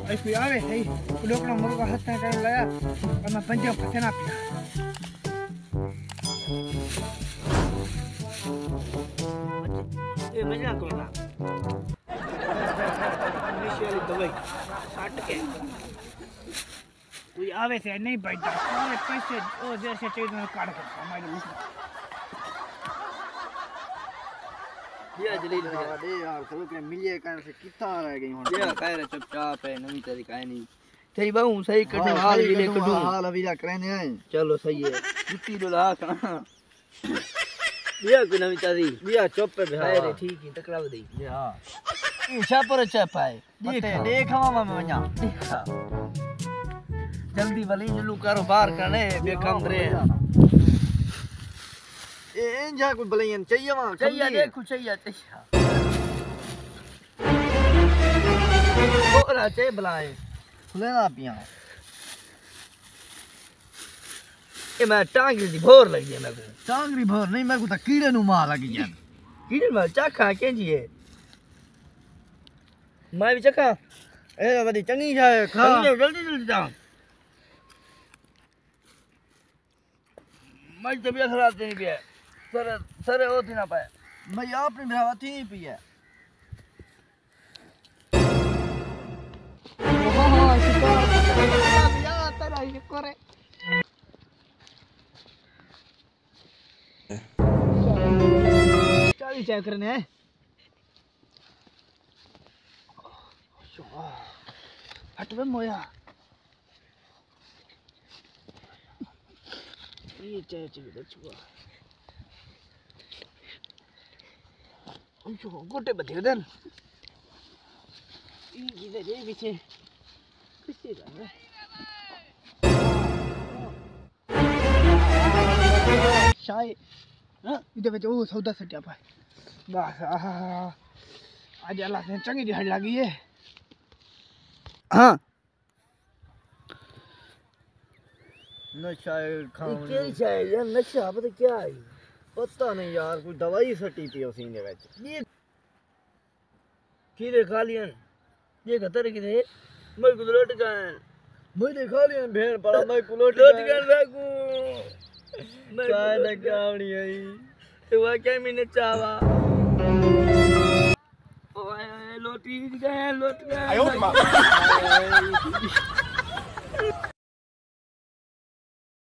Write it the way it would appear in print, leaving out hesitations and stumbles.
Ay, cuidado, ahí. Cuidado con los morros hasta acá en la ya. Cuando pancha pasen a pia. ये मजा कौन ना निशाली दवाई काट के कोई आवे से नहीं बैठता सारे पैसे ओ जैसे चाहिए तो काट के हमारे मुंह ये जलील भैया अरे यार सब के मिलिए कहने से कितना रह गई हुन ये कह रहे चुपचाप है नवी तरीका है नहीं सही बाहू सही कटू हाल भी ले कटू हाल अभी ला करने हैं चलो सही है जुत्ती लो ला कहां ये कोई नवी तरीका ये चुप पे भाई रे ठीक है टकराव दे ये हां ईशा पर चप है देखवा मैं वणा जल्दी वाली जल्लू कारोबार करने बेकम रे ए इंजा कोई बलैन चाहिए वहां चाहिए देखो चाहिए ओरा चाहिए बुलाए लेना पिया ए मैं टांगरी दी भोर लग गई मेरे को चांगरी भर नहीं मेरे को तो कीड़े नु मार लगी जान कीड़े मार चखा के जी है मैं भी चखा ए बड़ी चंगी जाए खा जल्दी जल्दी जा मैं तबीयत खराब नहीं भी है सर सर होती ना पाए मैं आपने भरावती नहीं पी है हां शुक्र या तेरा शुक्र है चाली चेक करने हैं हट बे मोया ये चाय चाहिए बचुआ जो गोटे बधे देन ये दे पीछे पीछे जा शाय हां इधर बच्चे वो सौदा सटिया पाए बस आज अल्लाह ने चंगी दिहाड़ी लगी है हाँ नशा खाऊं केरी चाय यार नशा पता क्या है पता नहीं यार कोई दवाई सटी पी उसी ने विच ये खीरे खा लियन ये खतर की थे मैं को लौट गए मुझे खा लिया भेड़ पड़ा मैं कुलोट लौट गए बागू मैं चाय लगावनी आई तो वो क्या मैंने चावा ओए लोटी गए